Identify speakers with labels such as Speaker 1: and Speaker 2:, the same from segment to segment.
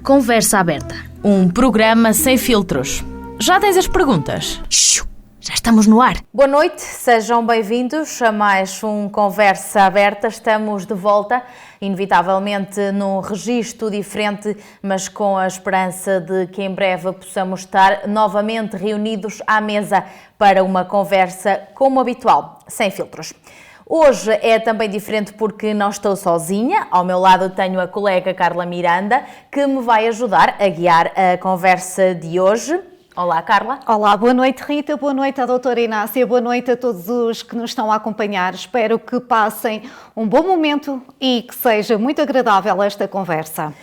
Speaker 1: Conversa Aberta. Um programa sem filtros. Já tens as perguntas? Já estamos no ar.
Speaker 2: Boa noite, sejam bem-vindos a mais um Conversa Aberta. Estamos de volta, inevitavelmente num registro diferente, mas com a esperança de que em breve possamos estar novamente reunidos à mesa para uma conversa como habitual, sem filtros. Hoje é também diferente porque não estou sozinha. Ao meu lado tenho a colega Carla Miranda, que me vai ajudar a guiar a conversa de hoje. Olá, Carla.
Speaker 3: Olá, boa noite, Rita, boa noite à doutora Inácia, boa noite a todos os que nos estão a acompanhar. Espero que passem um bom momento e que seja muito agradável esta conversa.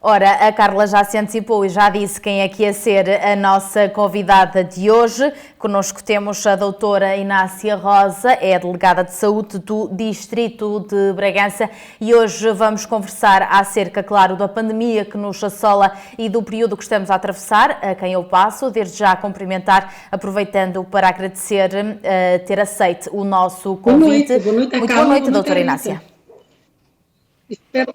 Speaker 2: Ora, a Carla já se antecipou e já disse quem é que ia ser a nossa convidada de hoje. Connosco temos a doutora Inácia Rosa, é a delegada de saúde do Distrito de Bragança e hoje vamos conversar acerca, claro, da pandemia que nos assola e do período que estamos a atravessar, a quem eu passo, desde já a cumprimentar, aproveitando para agradecer ter aceito o nosso convite.
Speaker 4: Boa noite,
Speaker 2: muito boa noite, doutora Inácia.
Speaker 4: Espero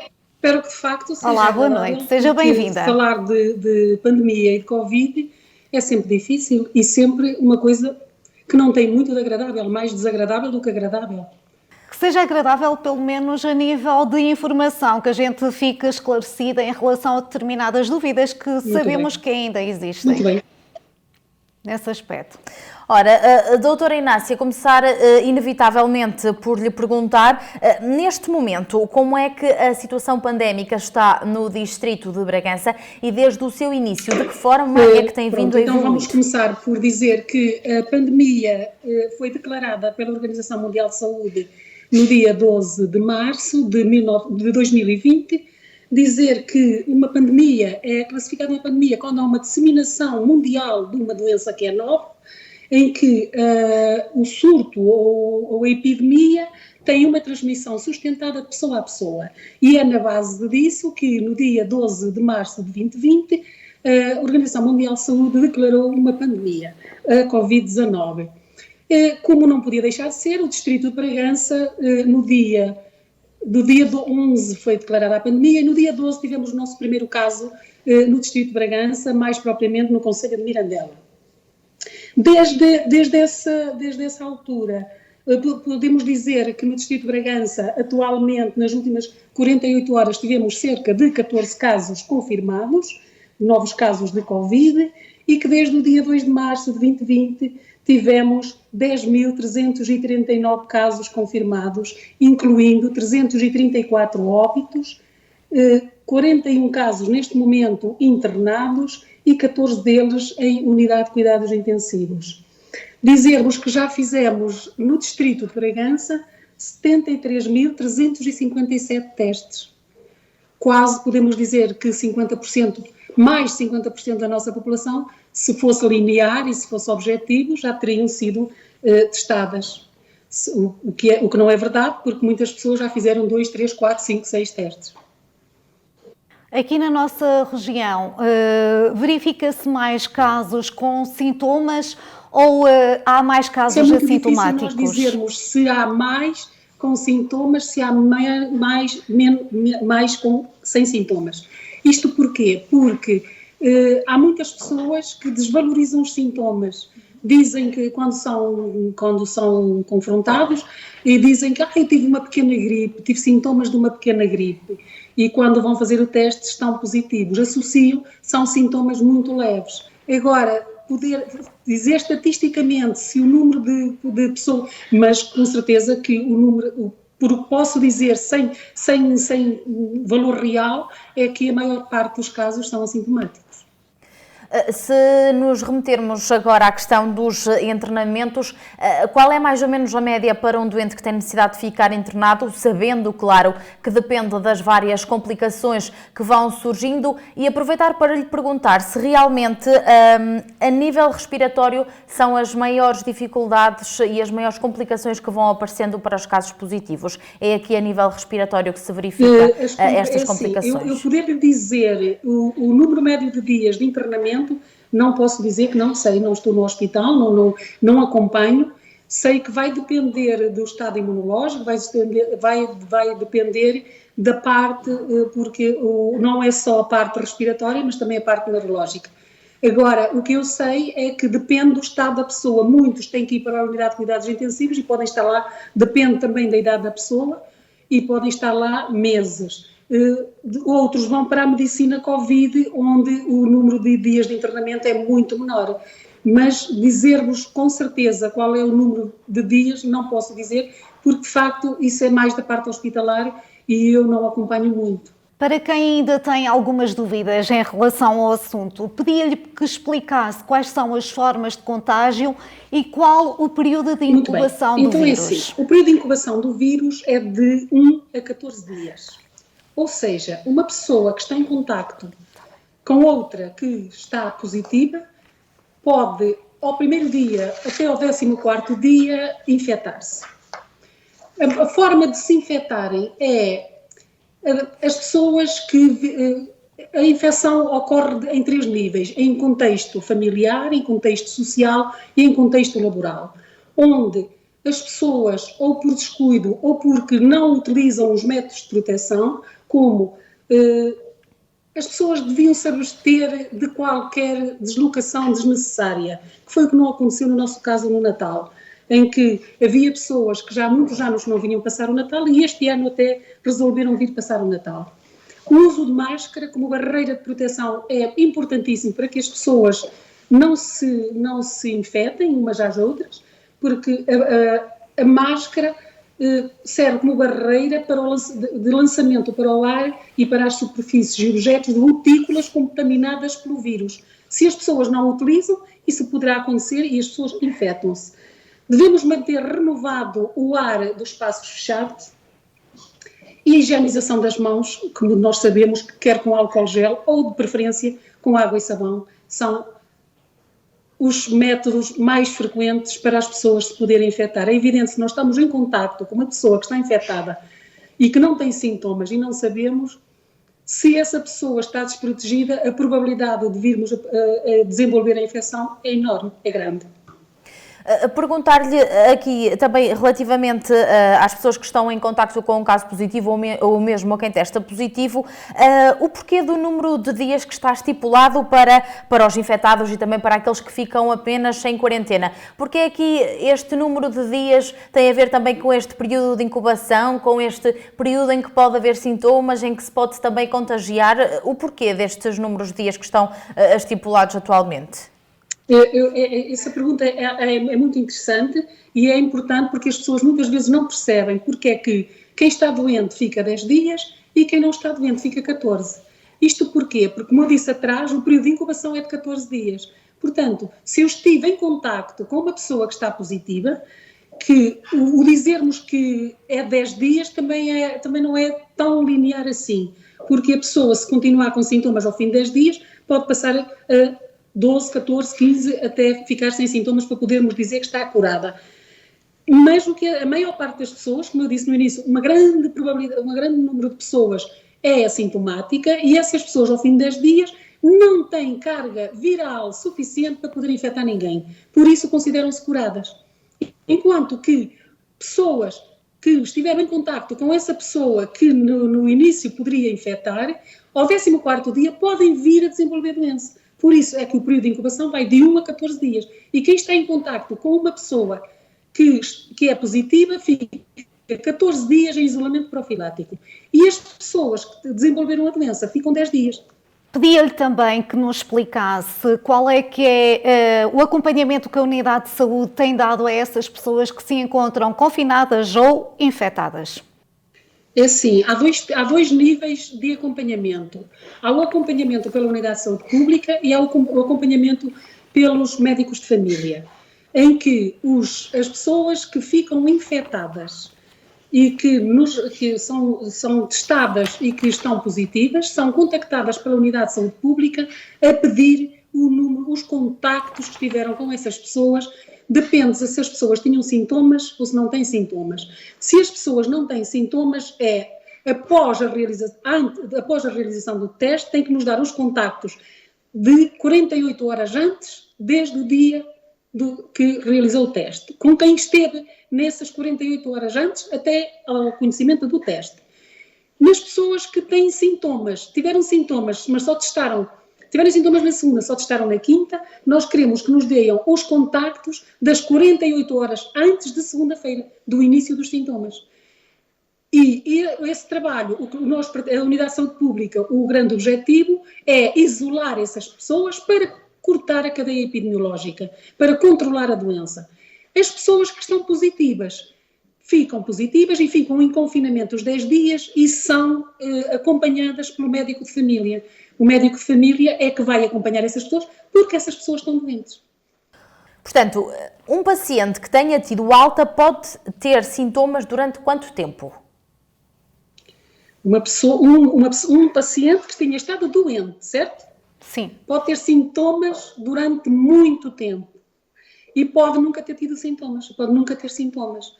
Speaker 4: que de facto seja.
Speaker 3: Olá, boa noite, seja bem-vinda.
Speaker 4: Falar de pandemia e de Covid é sempre difícil e sempre uma coisa que não tem muito de agradável, mais desagradável do que agradável.
Speaker 3: Que seja agradável, pelo menos a nível de informação, que a gente fique esclarecida em relação a determinadas dúvidas que muito sabemos bem. Que ainda existem.
Speaker 4: Muito bem.
Speaker 3: Nesse aspecto.
Speaker 2: Ora, doutora Inácia, começar inevitavelmente por lhe perguntar, neste momento, como é que a situação pandémica está no Distrito de Bragança e desde o seu início, de que forma é que tem vindo a evoluir?
Speaker 4: Então vamos começar por dizer que a pandemia foi declarada pela Organização Mundial de Saúde no dia 12 de março de 2020, dizer que uma pandemia é classificada uma pandemia quando há uma disseminação mundial de uma doença que é nova, em que o surto ou a epidemia tem uma transmissão sustentada de pessoa a pessoa. E é na base disso que no dia 12 de março de 2020 a Organização Mundial de Saúde declarou uma pandemia, a Covid-19. Como não podia deixar de ser, o Distrito de Bragança, no dia 11 foi declarada a pandemia e no dia 12 tivemos o nosso primeiro caso no Distrito de Bragança, mais propriamente no concelho de Mirandela. Desde essa altura, podemos dizer que no Distrito de Bragança, atualmente, nas últimas 48 horas, tivemos cerca de 14 casos confirmados, novos casos de Covid, e que desde o dia 2 de março de 2020 tivemos 10.339 casos confirmados, incluindo 334 óbitos, 41 casos neste momento internados e 14 deles em unidade de cuidados intensivos. Dizermos que já fizemos no Distrito de Bragança 73.357 testes. Quase podemos dizer que 50%, mais 50% da nossa população, se fosse linear e se fosse objetivo, já teriam sido testadas. O que não é verdade, porque muitas pessoas já fizeram 2, 3, 4, 5, 6 testes.
Speaker 3: Aqui na nossa região, verifica-se mais casos com sintomas ou há mais casos assintomáticos?
Speaker 4: É muito difícil nós dizermos se há mais com sintomas, se há mais sem sintomas. Isto porquê? Porque há muitas pessoas que desvalorizam os sintomas. Dizem que quando são confrontados, e dizem que eu tive uma pequena gripe, tive sintomas de uma pequena gripe. E quando vão fazer o teste estão positivos. Associam, são sintomas muito leves. Agora, poder dizer estatisticamente se o número de pessoas, mas com certeza que o número, posso dizer sem valor real, é que a maior parte dos casos são assintomáticos.
Speaker 2: Se nos remetermos agora à questão dos internamentos, qual é mais ou menos a média para um doente que tem necessidade de ficar internado, sabendo, claro, que depende das várias complicações que vão surgindo, e aproveitar para lhe perguntar se realmente a nível respiratório são as maiores dificuldades e as maiores complicações que vão aparecendo para os casos positivos. É aqui a nível respiratório que se verifica estas complicações?
Speaker 4: Eu poderia dizer o número médio de dias de internamento. Não posso dizer que não sei, não estou no hospital, não acompanho, Sei que vai depender do estado imunológico, vai depender da parte, porque não é só a parte respiratória, mas também a parte neurológica. Agora, o que eu sei é que depende do estado da pessoa. Muitos têm que ir para a unidade de cuidados intensivos e podem estar lá, depende também da idade da pessoa, e podem estar lá meses. Outros vão para a medicina Covid, onde o número de dias de internamento é muito menor. Mas dizer-vos com certeza qual é o número de dias, não posso dizer, porque de facto isso é mais da parte hospitalar e eu não acompanho muito.
Speaker 3: Para quem ainda tem algumas dúvidas em relação ao assunto, pedia-lhe que explicasse quais são as formas de contágio e qual o período de incubação do vírus.
Speaker 4: Então é assim, o período de incubação do vírus é de 1 a 14 dias. Ou seja, uma pessoa que está em contacto com outra que está positiva pode, ao primeiro dia até ao 14º dia, infectar-se. A forma de se infectarem é as pessoas que... A infecção ocorre em 3 níveis, em contexto familiar, em contexto social e em contexto laboral, onde as pessoas, ou por descuido ou porque não utilizam os métodos de proteção, como as pessoas deviam se abster de qualquer deslocação desnecessária, que foi o que não aconteceu no nosso caso no Natal, em que havia pessoas que já há muitos anos não vinham passar o Natal e este ano até resolveram vir passar o Natal. O uso de máscara como barreira de proteção é importantíssimo para que as pessoas não se infectem umas às outras, porque a máscara serve como barreira de lançamento para o ar e para as superfícies e objetos de gotículas contaminadas pelo vírus. Se as pessoas não o utilizam, isso poderá acontecer e as pessoas infectam-se. Devemos manter renovado o ar dos espaços fechados e a higienização das mãos, como nós sabemos, quer com álcool gel ou de preferência com água e sabão, são os métodos mais frequentes para as pessoas se poderem infectar. É evidente, se nós estamos em contacto com uma pessoa que está infectada e que não tem sintomas e não sabemos, se essa pessoa está desprotegida, a probabilidade de virmos a desenvolver a infecção é enorme, é grande.
Speaker 2: Perguntar-lhe aqui também relativamente às pessoas que estão em contacto com um caso positivo ou mesmo a quem testa positivo, o porquê do número de dias que está estipulado para os infectados e também para aqueles que ficam apenas em quarentena? Porque aqui este número de dias tem a ver também com este período de incubação, com este período em que pode haver sintomas, em que se pode também contagiar? O porquê destes números de dias que estão estipulados atualmente?
Speaker 4: Essa pergunta é muito interessante e é importante porque as pessoas muitas vezes não percebem porque é que quem está doente fica 10 dias e quem não está doente fica 14. Isto porquê? Porque, como eu disse atrás, o período de incubação é de 14 dias. Portanto, se eu estive em contacto com uma pessoa que está positiva, que o dizermos que é 10 dias também não é tão linear assim, porque a pessoa, se continuar com sintomas ao fim de 10 dias, pode passar a 12, 14, 15, até ficar sem sintomas para podermos dizer que está curada. Mas o que a maior parte das pessoas, como eu disse no início, uma grande número de pessoas é assintomática e essas pessoas ao fim de 10 dias não têm carga viral suficiente para poder infectar ninguém. Por isso consideram-se curadas. Enquanto que pessoas que estiveram em contacto com essa pessoa que no início poderia infectar, ao 14º dia podem vir a desenvolver doença. Por isso é que o período de incubação vai de 1 a 14 dias. E quem está em contacto com uma pessoa que é positiva fica 14 dias em isolamento profilático. E as pessoas que desenvolveram a doença ficam 10 dias.
Speaker 3: Pedia-lhe também que nos explicasse qual é que é o acompanhamento que a Unidade de Saúde tem dado a essas pessoas que se encontram confinadas ou infectadas.
Speaker 4: É assim, há dois níveis de acompanhamento. Há o acompanhamento pela Unidade de Saúde Pública e há o acompanhamento pelos médicos de família, em que as pessoas que ficam infectadas e que são testadas e que estão positivas são contactadas pela Unidade de Saúde Pública a pedir os contactos que estiveram com essas pessoas. Depende se as pessoas tinham sintomas ou se não têm sintomas. Se as pessoas não têm sintomas, após a realização do teste, tem que nos dar os contactos de 48 horas antes, desde o dia que realizou o teste, com quem esteve nessas 48 horas antes até ao conhecimento do teste. Nas pessoas que têm sintomas, tiveram sintomas, mas tiveram sintomas na segunda, só testaram na quinta, nós queremos que nos deem os contactos das 48 horas antes de segunda-feira, do início dos sintomas. E esse trabalho, a Unidade de Saúde Pública, o grande objetivo é isolar essas pessoas para cortar a cadeia epidemiológica, para controlar a doença. As pessoas que estão positivas ficam positivas e ficam em confinamento os 10 dias e são acompanhadas pelo médico de família. O médico de família é que vai acompanhar essas pessoas porque essas pessoas estão doentes.
Speaker 2: Portanto, um paciente que tenha tido alta pode ter sintomas durante quanto tempo?
Speaker 4: Um paciente que tenha estado doente, certo?
Speaker 3: Sim.
Speaker 4: Pode ter sintomas durante muito tempo e pode nunca ter tido sintomas, pode nunca ter sintomas.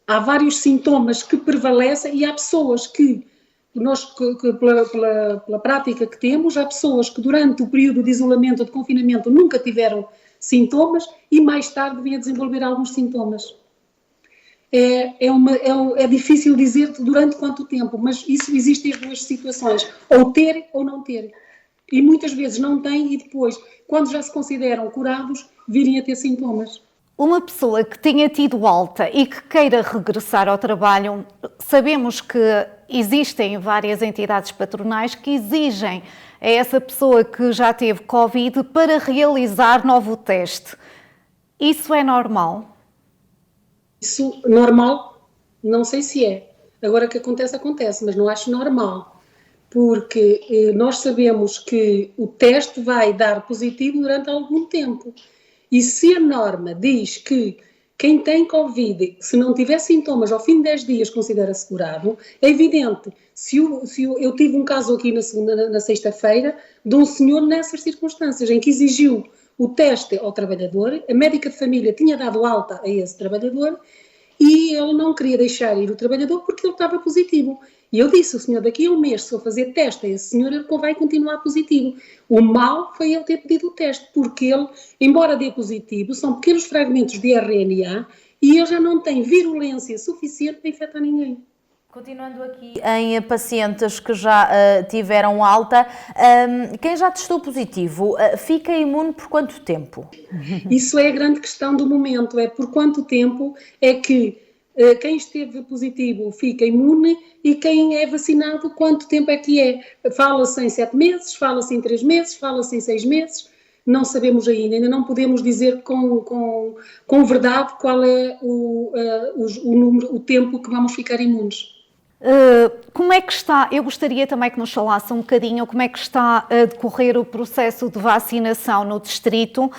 Speaker 4: Há vários sintomas que prevalecem e há pessoas que pela prática que temos, há pessoas que durante o período de isolamento ou de confinamento nunca tiveram sintomas e mais tarde vêm a desenvolver alguns sintomas. É difícil dizer durante quanto tempo, mas existem as duas situações, ou ter ou não ter. E muitas vezes não têm e depois, quando já se consideram curados, virem a ter sintomas.
Speaker 3: Uma pessoa que tenha tido alta e que queira regressar ao trabalho, sabemos que existem várias entidades patronais que exigem a essa pessoa que já teve Covid para realizar novo teste. Isso é normal?
Speaker 4: Isso, normal, não sei se é. Agora que acontece, mas não acho normal. Porque nós sabemos que o teste vai dar positivo durante algum tempo. E se a norma diz que quem tem Covid, se não tiver sintomas ao fim de 10 dias, considera-se curado, é evidente. Eu tive um caso aqui na sexta-feira de um senhor nessas circunstâncias, em que exigiu o teste ao trabalhador, a médica de família tinha dado alta a esse trabalhador e ele não queria deixar ir o trabalhador porque ele estava positivo. E eu disse, o senhor daqui a um mês, se eu fazer teste a esse senhor, ele vai continuar positivo. O mal foi ele ter pedido o teste, porque ele, embora dê positivo, são pequenos fragmentos de RNA e ele já não tem virulência suficiente para infectar ninguém.
Speaker 2: Continuando aqui em pacientes que já tiveram alta, quem já testou positivo fica imune por quanto tempo?
Speaker 4: Isso é a grande questão do momento, é por quanto tempo é que quem esteve positivo fica imune e quem é vacinado, quanto tempo é que é? Fala-se em 7 meses, fala-se em 3 meses, fala-se em 6 meses, não sabemos ainda não podemos dizer com verdade qual é o tempo que vamos ficar imunes.
Speaker 3: Como é que está, eu gostaria também que nos falasse um bocadinho como é que está a decorrer o processo de vacinação no distrito.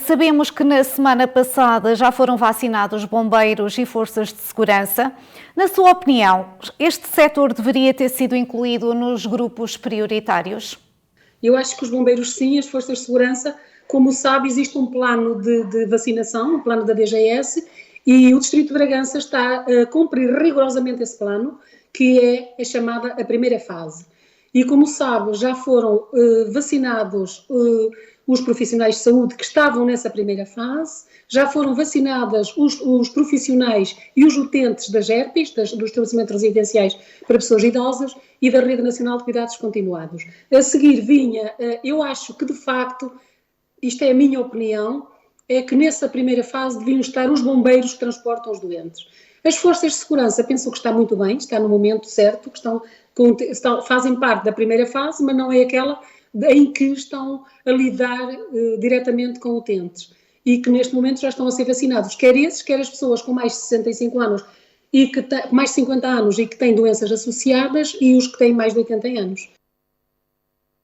Speaker 3: Sabemos que na semana passada já foram vacinados bombeiros e forças de segurança. Na sua opinião, este setor deveria ter sido incluído nos grupos prioritários?
Speaker 4: Eu acho que os bombeiros sim, as forças de segurança, como sabe, existe um plano de vacinação, um plano da DGS, e o Distrito de Bragança está a cumprir rigorosamente esse plano, que é a chamada a primeira fase. E como sabe, já foram vacinados os profissionais de saúde que estavam nessa primeira fase, já foram vacinadas os profissionais e os utentes das ERPs, dos estabelecimentos residenciais para pessoas idosas e da Rede Nacional de Cuidados Continuados. A seguir vinha, eu acho que de facto, isto é a minha opinião, é que nessa primeira fase deviam estar os bombeiros que transportam os doentes. As forças de segurança pensam que está muito bem, está no momento certo, que fazem parte da primeira fase, mas não é aquela em que estão a lidar diretamente com utentes e que neste momento já estão a ser vacinados, quer esses, quer as pessoas com mais de 65 anos e que mais de 50 anos e que têm doenças associadas e os que têm mais de 80 anos.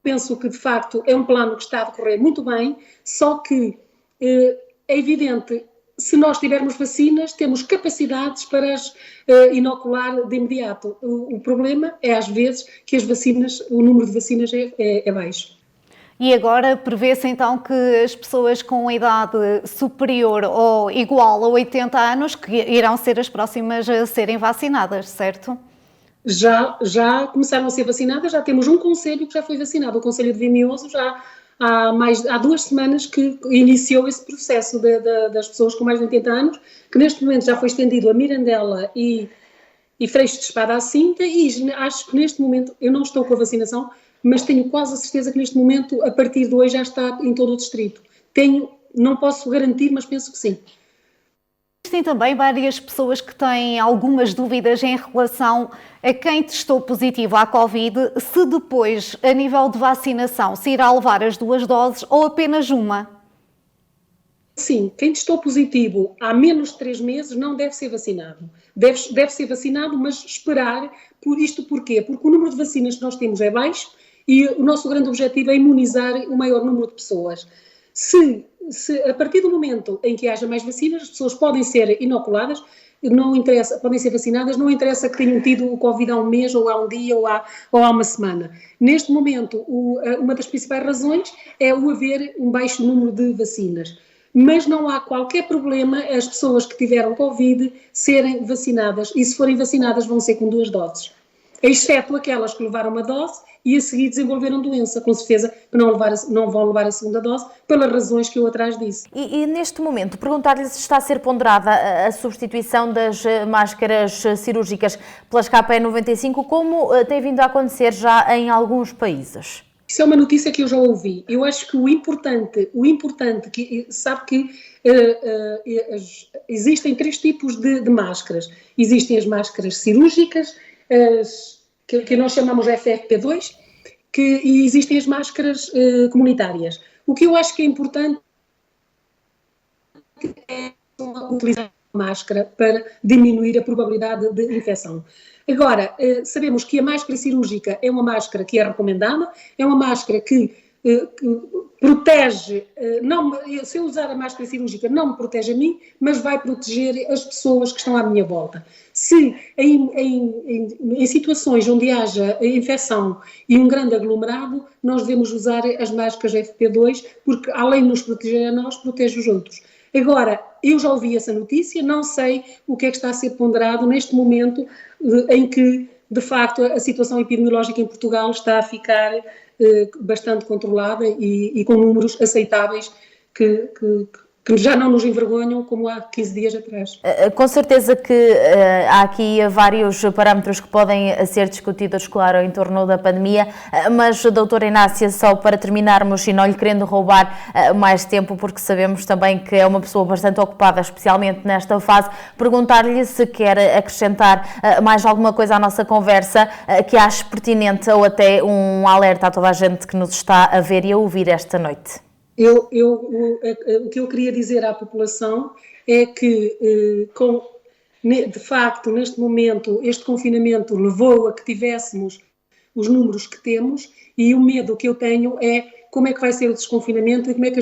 Speaker 4: Penso que de facto é um plano que está a decorrer muito bem, só que é evidente, se nós tivermos vacinas, temos capacidades para as inocular de imediato. O problema é, às vezes, que as vacinas, o número de vacinas é baixo.
Speaker 3: E agora prevê-se então que as pessoas com idade superior ou igual a 80 anos que irão ser as próximas a serem vacinadas, certo? Já
Speaker 4: começaram a ser vacinadas, já temos um concelho que já foi vacinado, o Concelho de Vimioso já há 2 semanas que iniciou esse processo das pessoas com mais de 80 anos, que neste momento já foi estendido a Mirandela e Freixo de Espada à Cinta, e acho que neste momento, eu não estou com a vacinação, mas tenho quase a certeza que neste momento, a partir de hoje, já está em todo o distrito. Não posso garantir, mas penso que sim.
Speaker 3: Existem também várias pessoas que têm algumas dúvidas em relação a quem testou positivo à Covid, se depois, a nível de vacinação, se irá levar as 2 doses ou apenas uma.
Speaker 4: Sim, quem testou positivo há menos de 3 meses não deve ser vacinado. Deve ser vacinado, mas esperar. Porquê? Porque o número de vacinas que nós temos é baixo e o nosso grande objetivo é imunizar o maior número de pessoas. Se a partir do momento em que haja mais vacinas, as pessoas podem ser inoculadas, não interessa, podem ser vacinadas, não interessa que tenham tido o Covid há um mês, ou há um dia, ou há uma semana. Neste momento, uma das principais razões é o haver um baixo número de vacinas. Mas não há qualquer problema as pessoas que tiveram Covid serem vacinadas, e se forem vacinadas vão ser com 2 doses. Exceto aquelas que levaram uma dose e a seguir desenvolveram doença, com certeza que não vão levar a segunda dose, pelas razões que eu atrás disse.
Speaker 2: E neste momento, perguntar-lhe se está a ser ponderada a substituição das máscaras cirúrgicas pelas KN95, como tem vindo a acontecer já em alguns países.
Speaker 4: Isso é uma notícia que eu já ouvi. Eu acho que o importante que sabe que existem 3 tipos de máscaras. Existem as máscaras cirúrgicas, que nós chamamos FFP2, e existem as máscaras comunitárias. O que eu acho que é importante é utilizar a máscara para diminuir a probabilidade de infecção. Agora, sabemos que a máscara cirúrgica é uma máscara que é recomendada, é uma máscara que protege, se eu usar a máscara cirúrgica não me protege a mim, mas vai proteger as pessoas que estão à minha volta. Se em situações onde haja infecção e um grande aglomerado, nós devemos usar as máscaras FP2, porque além de nos proteger a nós, protege os outros. Agora, eu já ouvi essa notícia, não sei o que é que está a ser ponderado neste momento em que, de facto, a situação epidemiológica em Portugal está a ficar bastante controlada e com números aceitáveis que já não nos envergonham como há 15 dias atrás.
Speaker 2: Com certeza que há aqui vários parâmetros que podem ser discutidos, claro, em torno da pandemia, mas, doutora Inácia, só para terminarmos e não lhe querendo roubar mais tempo, porque sabemos também que é uma pessoa bastante ocupada, especialmente nesta fase, perguntar-lhe se quer acrescentar mais alguma coisa à nossa conversa que ache pertinente, ou até um alerta a toda a gente que nos está a ver e a ouvir esta noite.
Speaker 4: O que eu queria dizer à população é que, de facto, neste momento, este confinamento levou a que tivéssemos os números que temos, e o medo que eu tenho é como é que vai ser o desconfinamento e como é que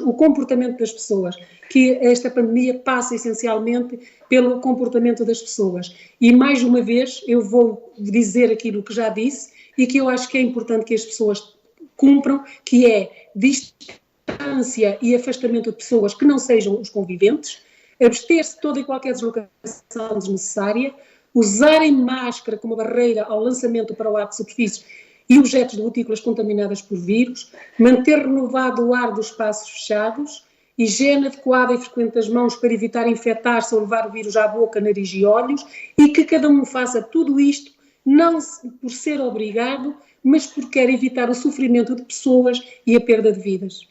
Speaker 4: o comportamento das pessoas, que esta pandemia passa essencialmente pelo comportamento das pessoas. E, mais uma vez, eu vou dizer aquilo que já disse e que eu acho que é importante que as pessoas cumpram, que é distância e afastamento de pessoas que não sejam os conviventes, abster-se de toda e qualquer deslocação desnecessária, usarem máscara como barreira ao lançamento para o ar de superfícies e objetos de gotículas contaminadas por vírus, manter renovado o ar dos espaços fechados, higiene adequada e frequente das mãos para evitar infectar-se ou levar o vírus à boca, nariz e olhos, e que cada um faça tudo isto não por ser obrigado, mas porque quer evitar o sofrimento de pessoas e a perda de vidas.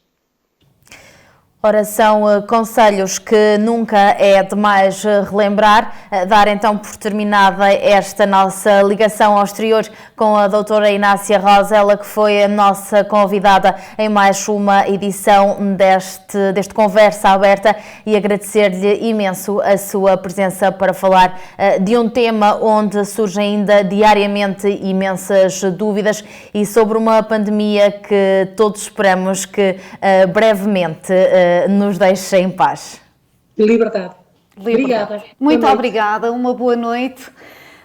Speaker 2: Ora, são conselhos que nunca é demais relembrar. Dar então por terminada esta nossa ligação ao exterior com a doutora Inácia Rosa, ela que foi a nossa convidada em mais uma edição deste Conversa Aberta, e agradecer-lhe imenso a sua presença para falar de um tema onde surgem ainda diariamente imensas dúvidas e sobre uma pandemia que todos esperamos que brevemente nos deixe em paz.
Speaker 4: Liberdade. Obrigada.
Speaker 3: Muito obrigada, uma boa noite.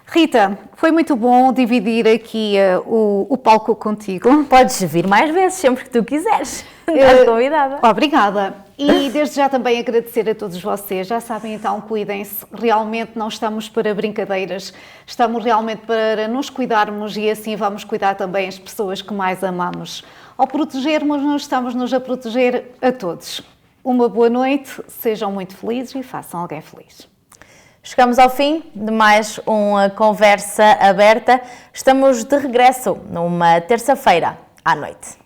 Speaker 3: Rita, foi muito bom dividir aqui o palco contigo.
Speaker 2: Podes vir mais vezes, sempre que tu quiseres. Estás convidada.
Speaker 3: Obrigada. E desde já também agradecer a todos vocês. Já sabem, então, cuidem-se. Realmente não estamos para brincadeiras. Estamos realmente para nos cuidarmos e assim vamos cuidar também as pessoas que mais amamos. Ao protegermos-nos, estamos-nos a proteger a todos. Uma boa noite, sejam muito felizes e façam alguém feliz.
Speaker 2: Chegamos ao fim de mais uma conversa aberta. Estamos de regresso numa terça-feira à noite.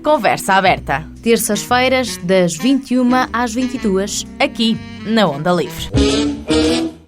Speaker 1: Conversa aberta. Terças-feiras, das 21 às 22, aqui na Onda Livre.